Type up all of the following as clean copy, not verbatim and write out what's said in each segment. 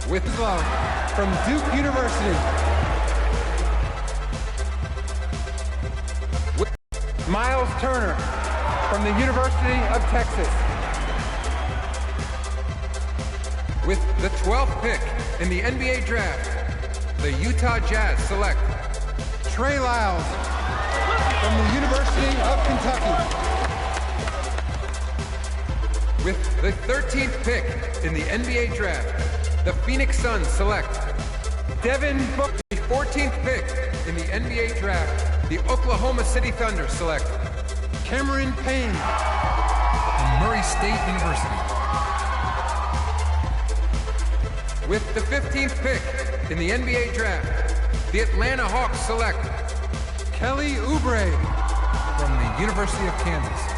with love from Duke University. With Miles Turner from the University of Texas. With the 12th pick in the NBA draft, the Utah Jazz select Trey Lyles from the University of Kentucky. With the 13th pick in the NBA draft, the Phoenix Suns select Devin Booker. The 14th pick in the NBA draft, the Oklahoma City Thunder select Cameron Payne from Murray State University. With the 15th pick in the NBA draft, the Atlanta Hawks select Kelly Oubre from the University of Kansas.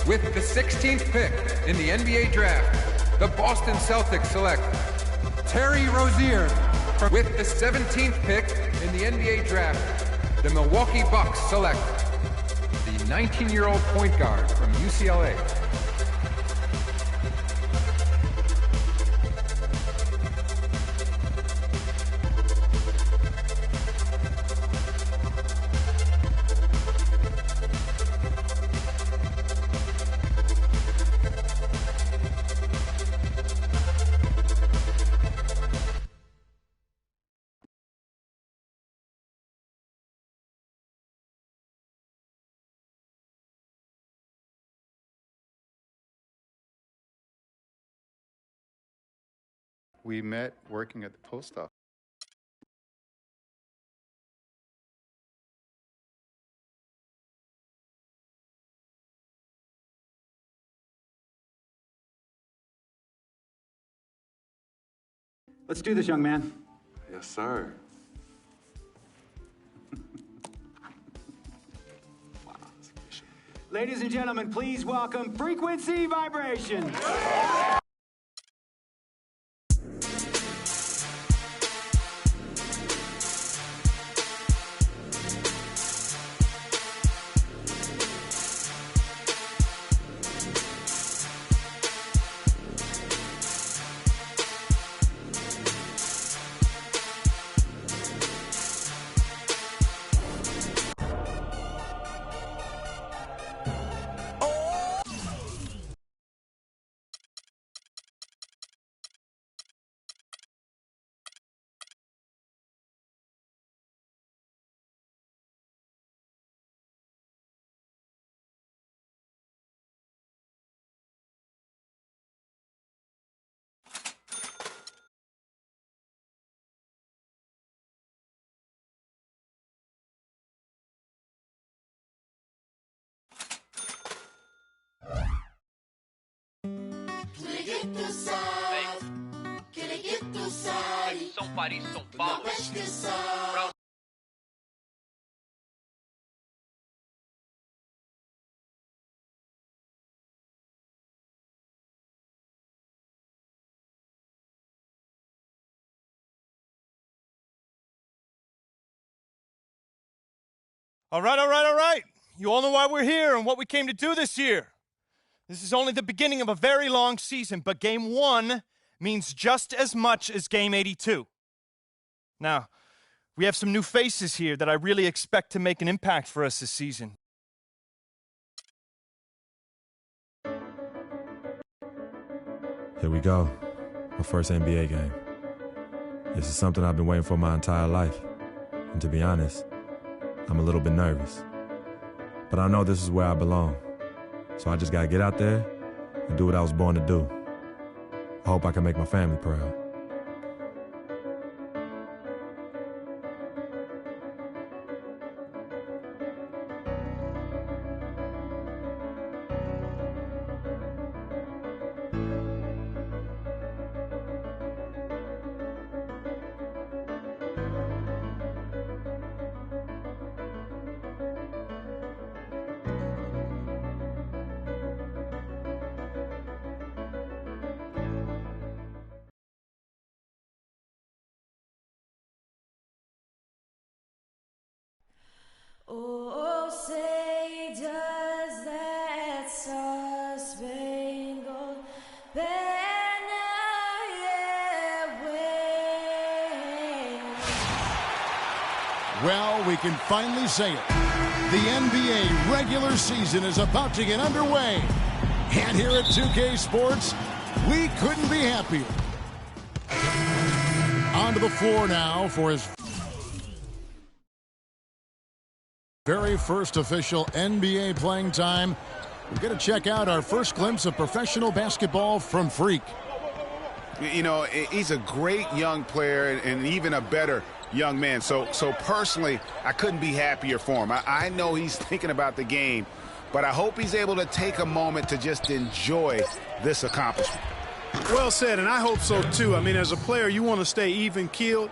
With the 16th pick in the NBA draft, the Boston Celtics select Terry Rozier. With the 17th pick in the NBA draft, the Milwaukee Bucks select the 19-year-old point guard from UCLA. We met working at the post office. Let's do this, young man. Yes, sir. Wow, that's official. Ladies and gentlemen, please welcome Frequency Vibration. São Paris, São Paulo. All right. You all know why we're here and what we came to do this year. This is only the beginning of a very long season, but Game 1 means just as much as Game 82. Now, we have some new faces here that I really expect to make an impact for us this season. Here we go, my first NBA game. This is something I've been waiting for my entire life. And to be honest, I'm a little bit nervous. But I know this is where I belong. So I just gotta get out there and do what I was born to do. I hope I can make my family proud. Well, we can finally say it. The NBA regular season is about to get underway. And here at 2K Sports, we couldn't be happier. Onto the floor now for his very first official NBA playing time. We're going to check out our first glimpse of professional basketball from Freak. You know, he's a great young player and even a better young man. So personally, I couldn't be happier for him. I know he's thinking about the game, but I hope he's able to take a moment to just enjoy this accomplishment. Well said, and I hope so too. I mean, as a player, you want to stay even-keeled,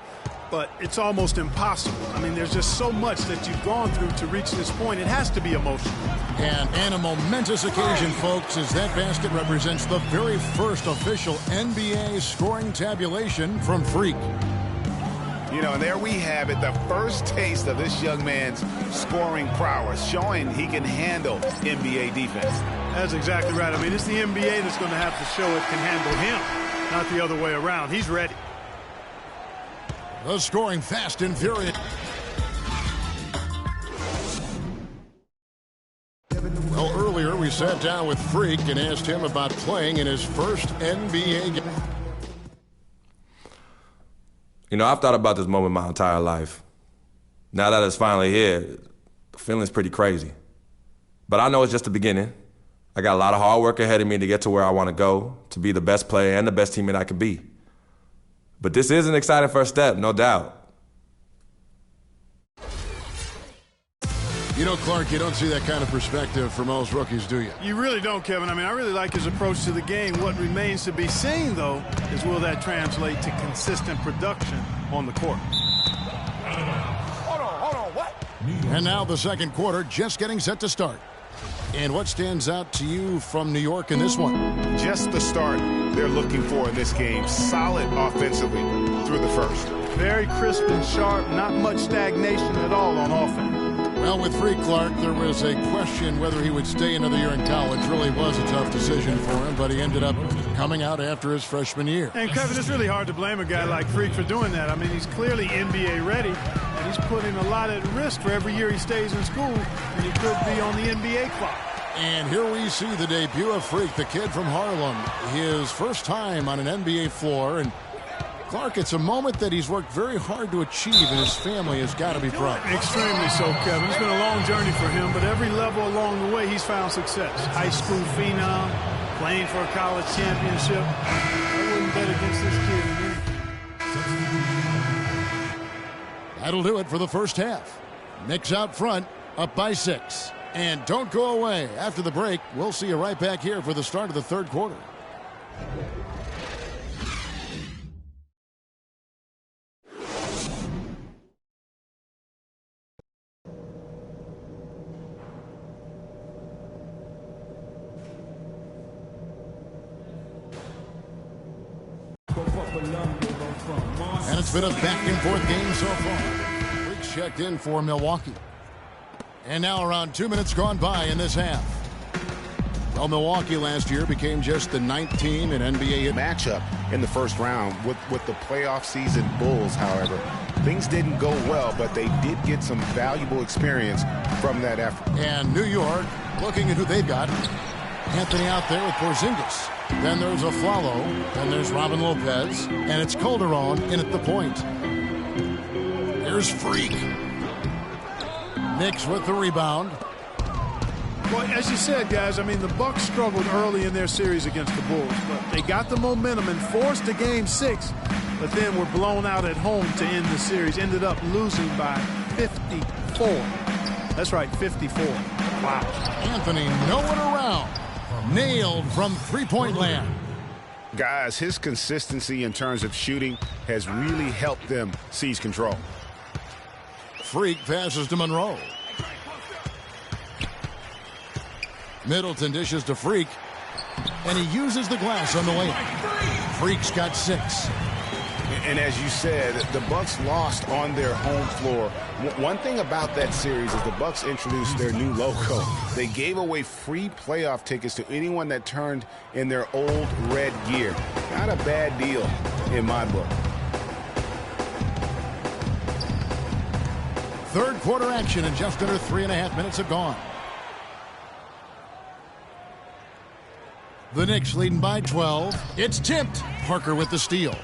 but it's almost impossible. I mean, there's just so much that you've gone through to reach this point. It has to be emotional. And a momentous occasion, folks, as that basket represents the very first official NBA scoring tabulation from Freak. You know, and there we have it, the first taste of this young man's scoring prowess, showing he can handle NBA defense. That's exactly right. I mean, it's the NBA that's going to have to show it can handle him, not the other way around. He's ready. The scoring fast and furious. Well, earlier we sat down with Freak and asked him about playing in his first NBA game. You know, I've thought about this moment my entire life. Now that it's finally here, the feeling's pretty crazy. But I know it's just the beginning. I got a lot of hard work ahead of me to get to where I want to go, to be the best player and the best teammate I can be. But this is an exciting first step, no doubt. You know, Clark, you don't see that kind of perspective for most rookies, do you? You really don't, Kevin. I mean, I really like his approach to the game. What remains to be seen, though, is will that translate to consistent production on the court. Hold on, what? And now the second quarter just getting set to start. And what stands out to you from New York in this one? Just the start they're looking for in this game. Solid offensively through the first. Very crisp and sharp, not much stagnation at all on offense. Well, with Freak, Clark, there was a question whether he would stay another year in college. Really was a tough decision for him, but he ended up coming out after his freshman year. And, Kevin, it's really hard to blame a guy like Freak for doing that. I mean, he's clearly NBA ready, and he's putting a lot at risk for every year he stays in school, and he could be on the NBA clock. And here we see the debut of Freak, the kid from Harlem, his first time on an NBA floor. And Clark, it's a moment that he's worked very hard to achieve, and his family has got to be proud. Extremely so, Kevin. It's been a long journey for him, but every level along the way, he's found success. High school phenom, playing for a college championship. I wouldn't bet against this kid. That'll do it for the first half. Knicks out front, up by 6. And don't go away. After the break, we'll see you right back here for the start of the third quarter. And it's been a back-and-forth game so far. Freaks checked in for Milwaukee. And now around 2 minutes gone by in this half. Well, Milwaukee last year became just the 9th team in NBA matchup in the first round with the playoff season Bulls, however. Things didn't go well, but they did get some valuable experience from that effort. And New York, looking at who they've got. Anthony out there with Porzingis. Then there's Aflalo. Then there's Robin Lopez. And it's Calderon in at the point. Here's Freak. Knicks with the rebound. Well, as you said, guys, I mean, the Bucks struggled early in their series against the Bulls, but they got the momentum and forced a game 6, but then were blown out at home to end the series. Ended up losing by 54. That's right, 54. Wow. Anthony nowhere around. Nailed from three-point land. Guys, his consistency in terms of shooting has really helped them seize control. Freak passes to Monroe. Middleton dishes to Freak. And he uses the glass on the layup. Freak's got 6. And as you said, the Bucks lost on their home floor. One thing about that series is the Bucks introduced their new logo. They gave away free playoff tickets to anyone that turned in their old red gear. Not a bad deal in my book. Third quarter action, and just under 3.5 minutes have gone. The Knicks leading by 12. It's tipped. Parker with the steal.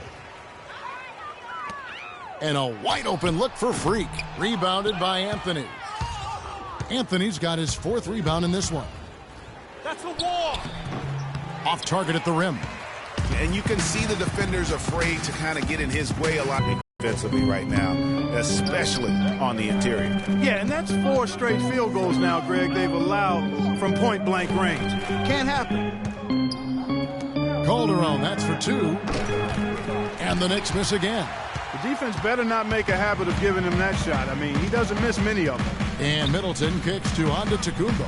And a wide open look for Freak. Rebounded by Anthony. Anthony's got his 4th rebound in this one. That's a wall. Off target at the rim. And you can see the defenders afraid to kind of get in his way a lot defensively right now, especially on the interior. Yeah, and that's 4 straight field goals now, Greg, they've allowed from point-blank range. Can't happen. Calderon, that's for 2. And the Knicks miss again. The defense better not make a habit of giving him that shot. I mean, he doesn't miss many of them. And Middleton kicks to Antetokounmpo.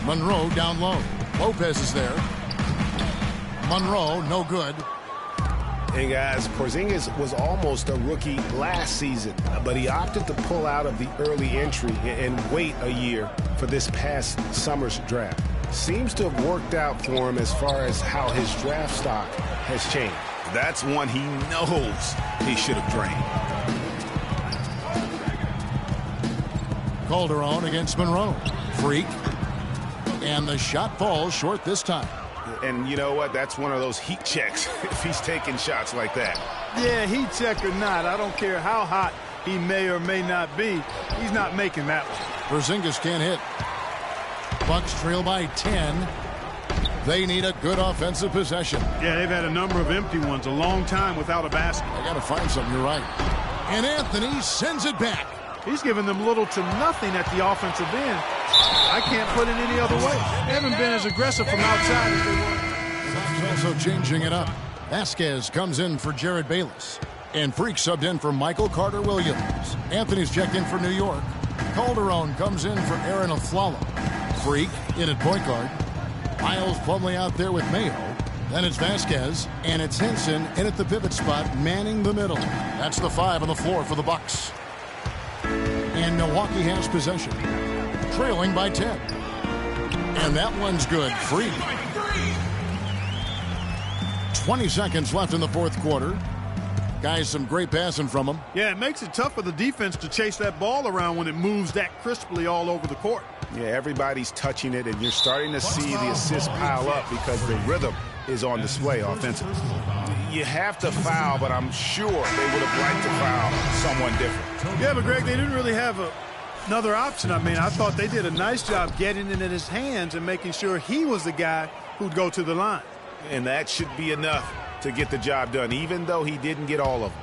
Monroe down low. Lopez is there. Monroe, no good. Hey, guys, Porzingis was almost a rookie last season, but he opted to pull out of the early entry and wait a year for this past summer's draft. Seems to have worked out for him as far as how his draft stock has changed. That's one he knows he should have drained. Calderon against Monroe. Freak. And the shot falls short this time. And you know what? That's one of those heat checks if he's taking shots like that. Yeah, heat check or not, I don't care how hot he may or may not be. He's not making that one. Porzingis can't hit. Bucks trail by 10. They need a good offensive possession. Yeah, they've had a number of empty ones, a long time without a basket. I got to find something, you're right. And Anthony sends it back. He's given them little to nothing at the offensive end. I can't put it any other way. They haven't been as aggressive from outside as they were. He's also changing it up. Vasquez comes in for Jared Bayless. And Freak subbed in for Michael Carter-Williams. Anthony's checked in for New York. Calderon comes in for Aaron Aflalo. Freak in at point guard. Miles Plumlee out there with Mayo. Then it's Vasquez, and it's Henson in at the pivot spot, manning the middle. That's the 5 on the floor for the Bucks. And Milwaukee has possession, trailing by 10. And that one's good. Freak. 20 seconds left in the 4th quarter. Guys, some great passing from him. Yeah, it makes it tough for the defense to chase that ball around when it moves that crisply all over the court. Yeah, everybody's touching it, and you're starting to see the assists pile up because the rhythm is on display offensively. You have to foul, but I'm sure they would have liked to foul someone different. Yeah, but Greg, they didn't really have another option. I mean, I thought they did a nice job getting it in his hands and making sure he was the guy who'd go to the line. And that should be enough to get the job done, even though he didn't get all of them.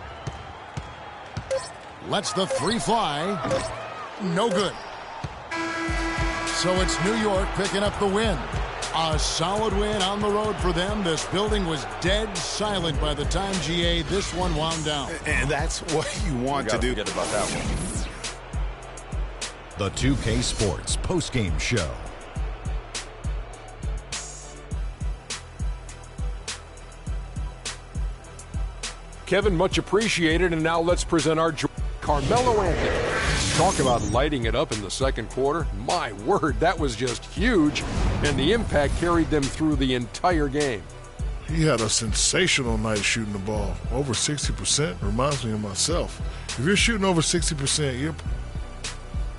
Lets the 3 fly. No good. So it's New York picking up the win. A solid win on the road for them. This building was dead silent by the time, GA, this one wound down. And that's what you want to do. Forget about that one. The 2K Sports postgame show. Kevin, much appreciated, and now let's present our Carmelo Anthony. Talk about lighting it up in the second quarter. My word, that was just huge, and the impact carried them through the entire game. He had a sensational night shooting the ball. Over 60% reminds me of myself. If you're shooting over 60%, you're...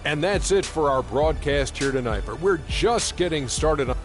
And that's it for our broadcast here tonight, but we're just getting started.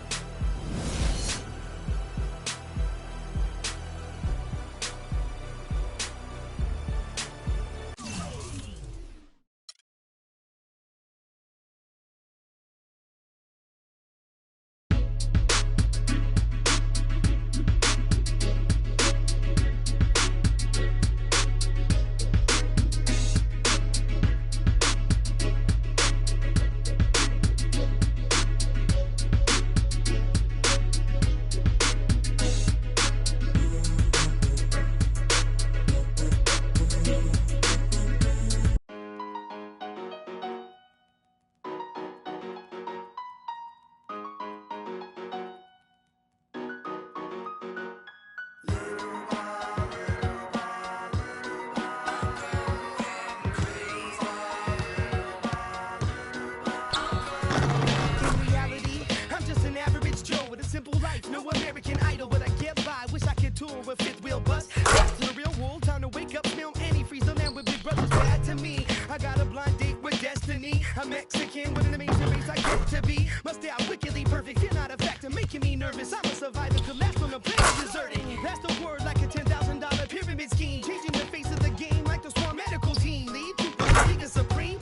Mexican with an amazing race I get to be. Must stay out wickedly perfect. You're not a factor, making me nervous. I'm a survivor, collapsed on the planet deserted. That's the word like a $10,000 pyramid scheme. Changing the face of the game like the Swarm medical team. Lead to the League of Supreme.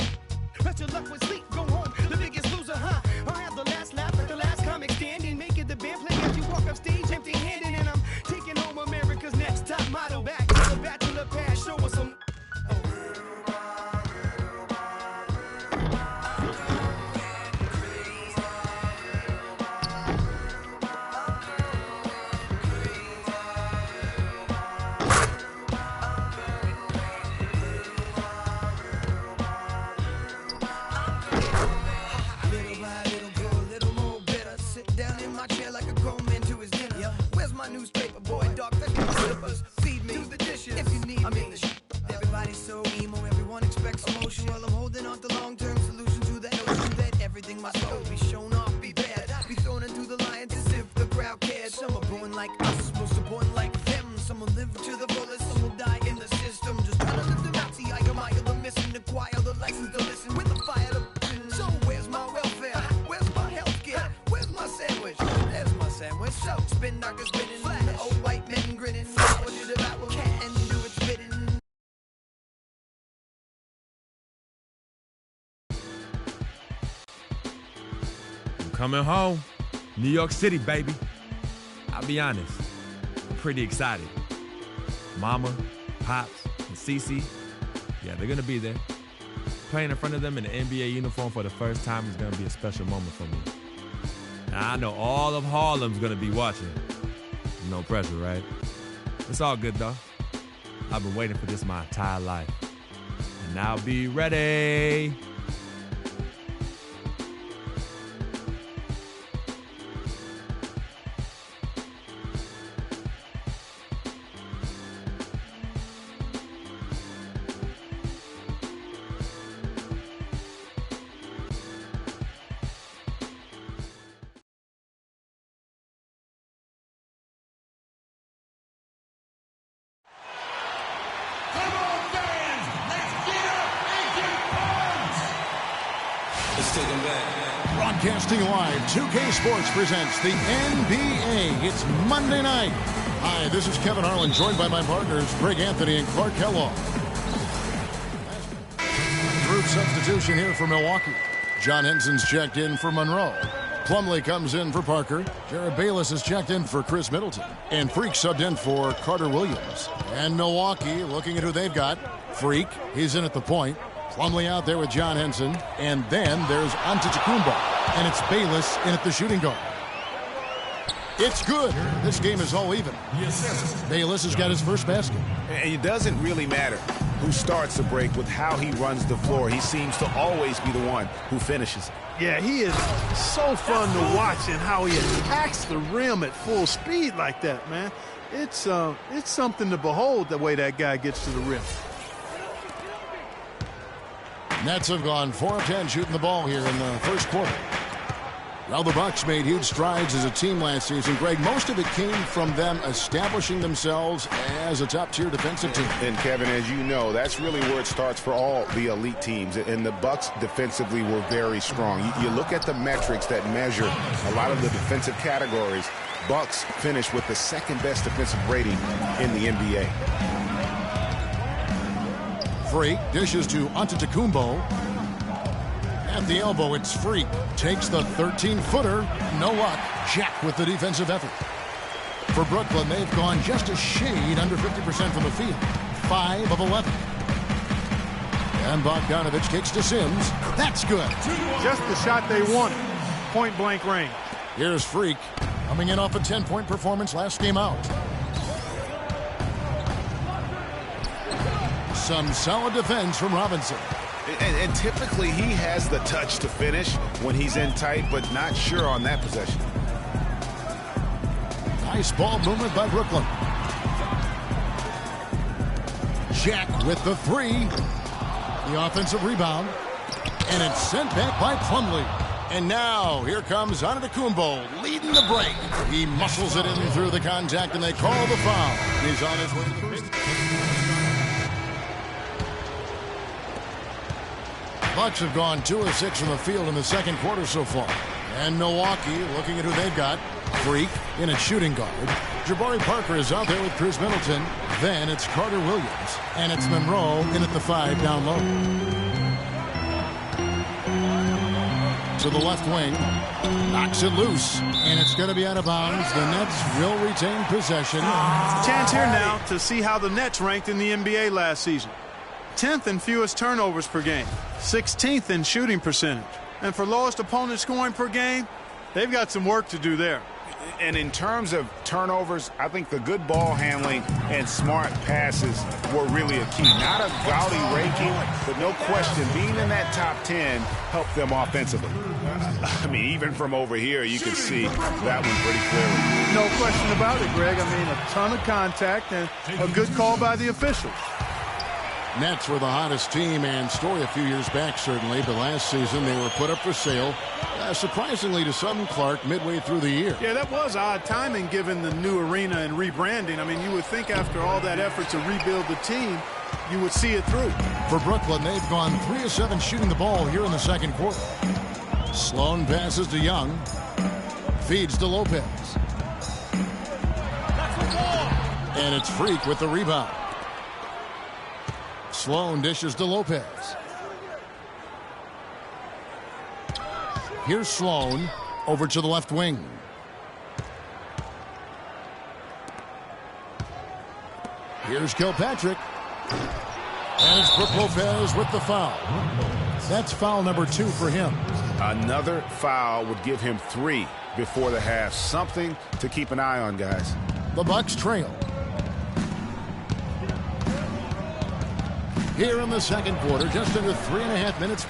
Rest your luck with sleep, go home. The biggest loser, huh? I'll have the last laugh like the last comic standing. Make it the band play as you walk up stage empty-handed. And I'm taking home America's next top model. Back to the bachelor pad, show us some. Newspaper boy, doctor, slippers, feed me, do the dishes if you need me. Everybody's so emo, everyone expects emotion. While I'm holding on to long-term solution to that notion that everything must go, be shown off, be bad, be thrown into the lions as if the crowd cares. Some are born like us, supposed to born like them. Some will live to the fullest, some will die in the system. Just trying to live them out, see I admire the missing, acquire the license to listen with the fire to. So where's my welfare? Where's my healthcare? Where's my sandwich? There's my sandwich. So spin knockers spinning. Old white men grinning. What did it about cat and do its bidding? I'm coming home. New York City, baby. I'll be honest, I'm pretty excited. Mama, Pops, and Cece, yeah, they're gonna be there. Playing in front of them in the NBA uniform for the first time is gonna be a special moment for me. Now, I know all of Harlem's gonna be watching. No pressure, right? It's all good, though. I've been waiting for this my entire life. And I'll be ready. Broadcasting live, 2K Sports presents the NBA. It's Monday night. Hi, this is Kevin Harlan, joined by my partners, Greg Anthony and Clark Kellogg. Group substitution here for Milwaukee. John Henson's checked in for Monroe. Plumlee comes in for Parker. Jared Bayless is checked in for Chris Middleton. And Freak subbed in for Carter Williams. And Milwaukee, looking at who they've got. Freak, he's in at the point. Plumlee out there with John Henson. And then there's Antetokounmpo. And it's Bayless in at the shooting guard. It's good. This game is all even. Bayless has got his first basket. And it doesn't really matter who starts the break with how he runs the floor. He seems to always be the one who finishes. Yeah, he is so fun to watch and how he attacks the rim at full speed like that, man. It's something to behold the way that guy gets to the rim. Nets have gone 4 of 10 shooting the ball here in the first quarter. Well, the Bucks made huge strides as a team last season. Greg, most of it came from them establishing themselves as a top-tier defensive team. And Kevin, as you know, that's really where it starts for all the elite teams. And the Bucks defensively were very strong. You look at the metrics that measure a lot of the defensive categories. Bucks finished with the second-best defensive rating in the NBA. Freak dishes to Antetokounmpo. At the elbow, it's Freak. Takes the 13-footer. No luck. Jack with the defensive effort. For Brooklyn, they've gone just a shade under 50% from the field. 5 of 11. And Bogdanovich kicks to Sims. That's good. Just the shot they wanted. Point-blank range. Here's Freak coming in off a 10-point performance last game out. Some solid defense from Robinson. And typically he has the touch to finish when he's in tight, but not sure on that possession. Nice ball movement by Brooklyn. Jack with the 3. The offensive rebound. And it's sent back by Plumlee. And now here comes Antetokounmpo leading the break. He muscles it in through the contact and they call the foul. He's on his way to the first. Bucks have gone 2 of 6 from the field in the second quarter so far. And Milwaukee, looking at who they've got. Freak in at shooting guard. Jabari Parker is out there with Chris Middleton. Then it's Carter Williams. And it's Monroe in at the 5 down low. To the left wing. Knocks it loose. And it's going to be out of bounds. The Nets will retain possession. Chance here now to see how the Nets ranked in the NBA last season. 10th in fewest turnovers per game. 16th in shooting percentage. And for lowest opponent scoring per game, they've got some work to do there. And in terms of turnovers, I think the good ball handling and smart passes were really a key. Not a gaudy ranking, but no question, being in that top 10 helped them offensively. I mean, even from over here, you can see that one pretty clearly. No question about it, Greg. I mean, a ton of contact and a good call by the officials. Nets were the hottest team and story a few years back, certainly, but last season they were put up for sale, surprisingly to some, Clark, midway through the year. Yeah, that was odd timing given the new arena and rebranding. I mean, you would think after all that effort to rebuild the team, you would see it through. For Brooklyn, they've gone 3 of 7 shooting the ball here in the second quarter. Sloan passes to Young. Feeds to Lopez. And it's Freak with the rebound. Sloan dishes to Lopez. Here's Sloan over to the left wing. Here's Kilpatrick. And it's Brook Lopez with the foul. That's foul number 2 for him. Another foul would give him 3 before the half. Something to keep an eye on, guys. The Bucks trail. Here in the second quarter, just under 3.5 minutes